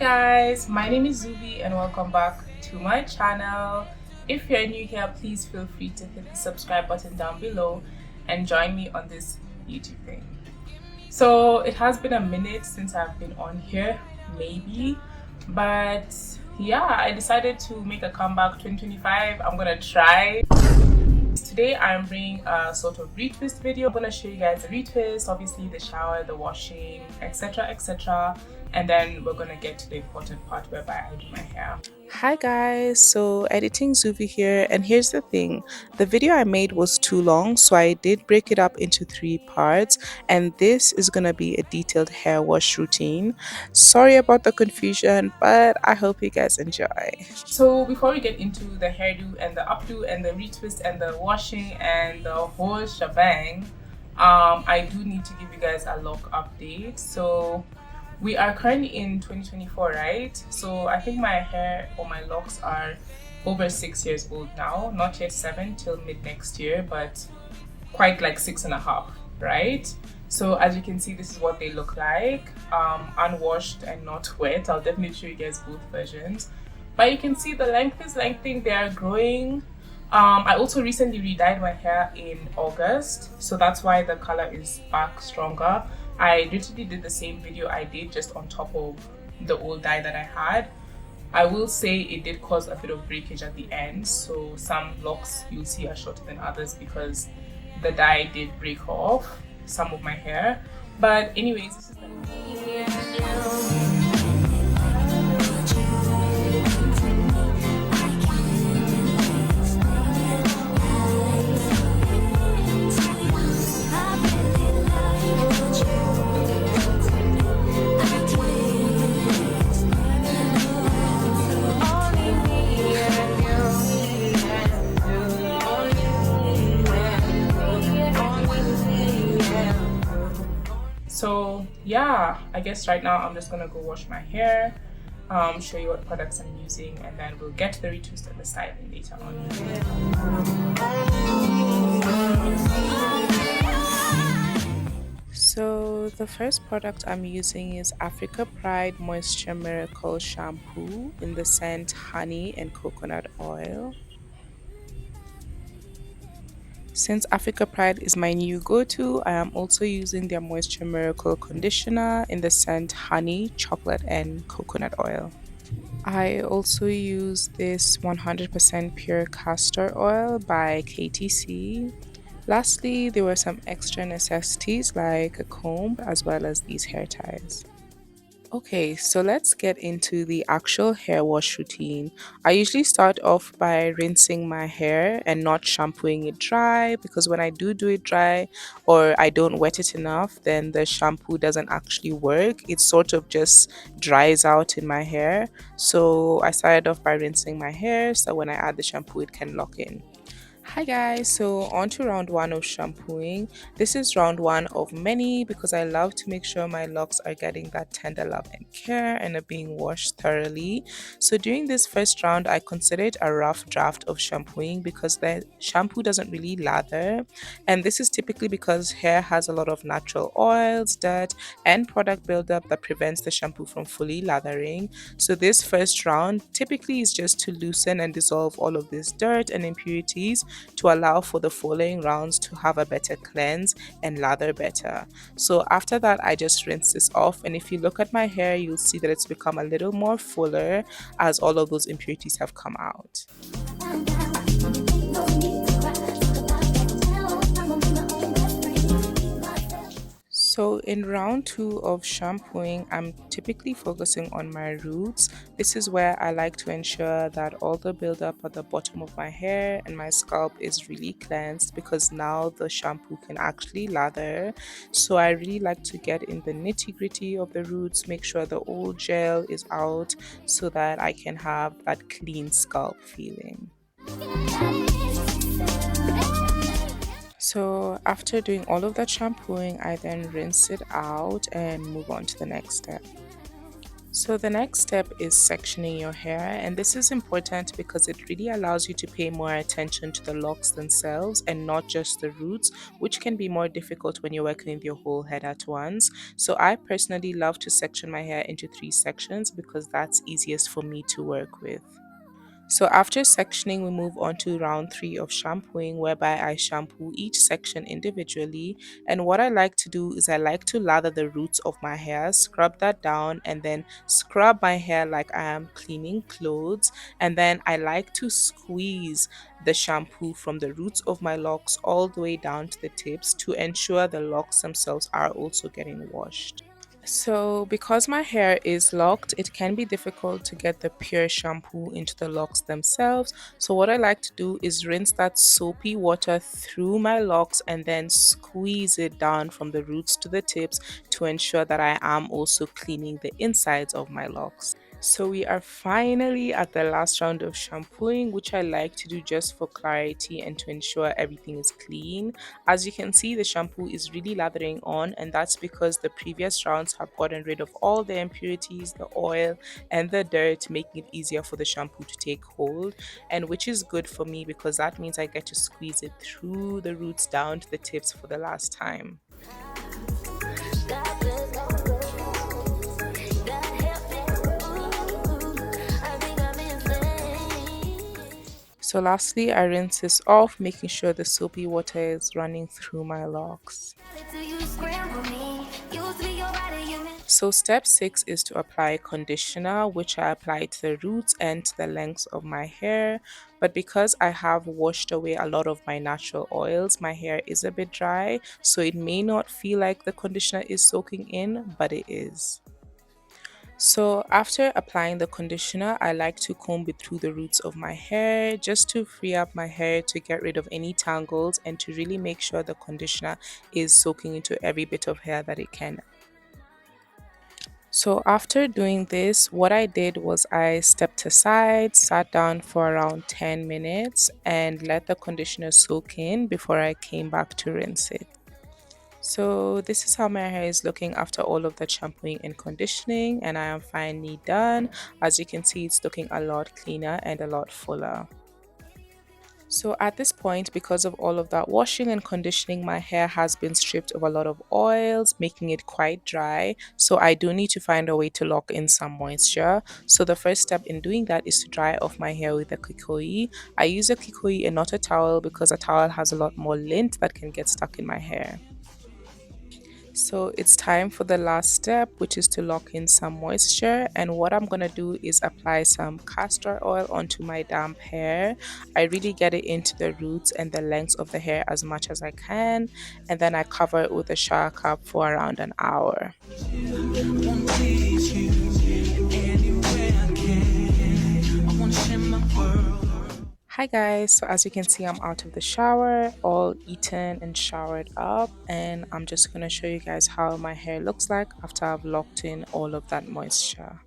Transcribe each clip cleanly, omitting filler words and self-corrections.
Guys, my name is Zubi and welcome back to my channel. If you're new here, please feel free to hit the subscribe button down below and join me on this YouTube thing. So it has been a minute since I've been on here, maybe, but yeah, I decided to make a comeback. 2025, I'm gonna try. Today I'm bringing a sort of retwist video. I'm gonna show you guys the retwist, obviously the shower, the washing, etc, and then we're gonna get to the important part whereby I do my hair. Hi guys, so editing Zuvi here, and here's the thing, the video I made was too long, so I did break it up into 3 parts, and this is gonna be a detailed hair wash routine. Sorry about the confusion, but I hope you guys enjoy. So before we get into the hairdo and the updo and the retwist and the washing and the whole shebang, I do need to give you guys a lock update. So we are currently in 2024, right? So I think my hair or my locks are over 6 years old now. Not yet 7 till mid next year, but quite like 6.5, right? So as you can see, this is what they look like, unwashed and not wet. I'll definitely show you guys both versions. But you can see the length is lengthening, they are growing. I also recently re-dyed my hair in August, so that's why the color is back stronger. I literally did the same video I did just on top of the old dye that I had. I will say it did cause a bit of breakage at the end, so some locks you'll see are shorter than others because the dye did break off some of my hair. But anyways, this is the So yeah, I guess right now I'm just gonna go wash my hair, show you what products I'm using, and then we'll get to the retwist and the styling later on. So the first product I'm using is Africa Pride Moisture Miracle Shampoo in the scent Honey and Coconut Oil. Since Africa Pride is my new go-to, I am also using their Moisture Miracle Conditioner in the scent Honey, Chocolate and Coconut Oil. I also use this 100% pure castor oil by KTC. Lastly, there were some extra necessities like a comb as well as these hair ties. Okay, so let's get into the actual hair wash routine. I usually start off by rinsing my hair and not shampooing it dry, because when I do it dry or I don't wet it enough, then the shampoo doesn't actually work. It sort of just dries out in my hair. So I started off by rinsing my hair so when I add the shampoo it can lock in. Hi guys, so on to round 1 of shampooing. This is round 1 of many because I love to make sure my locks are getting that tender love and care and are being washed thoroughly. So during this first round, I consider it a rough draft of shampooing because the shampoo doesn't really lather, and this is typically because hair has a lot of natural oils, dirt and product buildup that prevents the shampoo from fully lathering. So this first round typically is just to loosen and dissolve all of this dirt and impurities to allow for the following rounds to have a better cleanse and lather better. So after that, I just rinse this off, and if you look at my hair, you'll see that it's become a little more fuller as all of those impurities have come out. So in round 2 of shampooing, I'm typically focusing on my roots. This is where I like to ensure that all the buildup at the bottom of my hair and my scalp is really cleansed, because now the shampoo can actually lather. So I really like to get in the nitty-gritty of the roots, make sure the old gel is out so that I can have that clean scalp feeling. So after doing all of that shampooing, I then rinse it out and move on to the next step. So the next step is sectioning your hair, and this is important because it really allows you to pay more attention to the locks themselves and not just the roots, which can be more difficult when you're working with your whole head at once. So I personally love to section my hair into three sections because that's easiest for me to work with. So after sectioning, we move on to round three of shampooing, whereby I shampoo each section individually. And what I like to do is I like to lather the roots of my hair, scrub that down, and then scrub my hair like I am cleaning clothes. And then I like to squeeze the shampoo from the roots of my locks all the way down to the tips to ensure the locks themselves are also getting washed. So, because my hair is locked, it can be difficult to get the pure shampoo into the locks themselves. So, what I like to do is rinse that soapy water through my locks and then squeeze it down from the roots to the tips to ensure that I am also cleaning the insides of my locks. So we are finally at the last round of shampooing, which I like to do just for clarity and to ensure everything is clean. As you can see, the shampoo is really lathering on, and that's because the previous rounds have gotten rid of all the impurities, the oil, and the dirt, making it easier for the shampoo to take hold, and which is good for me because that means I get to squeeze it through the roots down to the tips for the last time. So lastly, I rinse this off, making sure the soapy water is running through my locks. So step 6 is to apply conditioner, which I apply to the roots and to the lengths of my hair. But because I have washed away a lot of my natural oils, my hair is a bit dry, so it may not feel like the conditioner is soaking in, but it is. So after applying the conditioner, I like to comb it through the roots of my hair just to free up my hair to get rid of any tangles and to really make sure the conditioner is soaking into every bit of hair that it can. So after doing this, what I did was I stepped aside, sat down for around 10 minutes and let the conditioner soak in before I came back to rinse it. So this is how my hair is looking after all of the shampooing and conditioning, and I am finally done. As you can see, it's looking a lot cleaner and a lot fuller. So at this point, because of all of that washing and conditioning, my hair has been stripped of a lot of oils, making it quite dry. So I do need to find a way to lock in some moisture. So the first step in doing that is to dry off my hair with a kikoi. I use a kikoi and not a towel because a towel has a lot more lint that can get stuck in my hair. So it's time for the last step, which is to lock in some moisture. And what I'm going to do is apply some castor oil onto my damp hair. I really get it into the roots and the lengths of the hair as much as I can. And then I cover it with a shower cap for around an hour. Hi guys, so as you can see, I'm out of the shower, all eaten and showered up, and I'm just gonna show you guys how my hair looks like after I've locked in all of that moisture.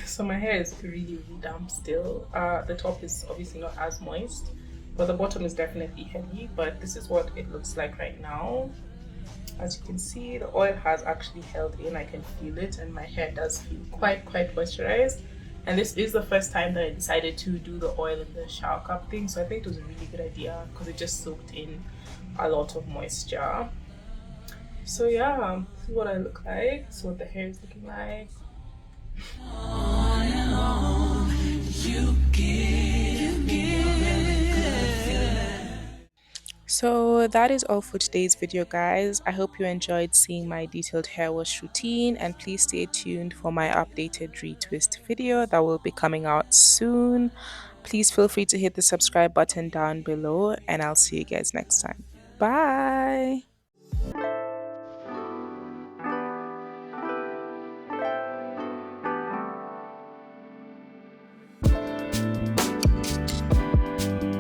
So my hair is really, really damp still. The top is obviously not as moist, but the bottom is definitely heavy. But this is what it looks like right now. As you can see, the oil has actually held in. I can feel it, and my hair does feel quite moisturized. And this is the first time that I decided to do the oil in the shower cap thing, so I think it was a really good idea because it just soaked in a lot of moisture. So yeah, this is what I look like. This is what the hair is looking like. So that is all for today's video, guys. I hope you enjoyed seeing my detailed hair wash routine, and please stay tuned for my updated retwist video that will be coming out soon. Please feel free to hit the subscribe button down below, and I'll see you guys next time. Bye.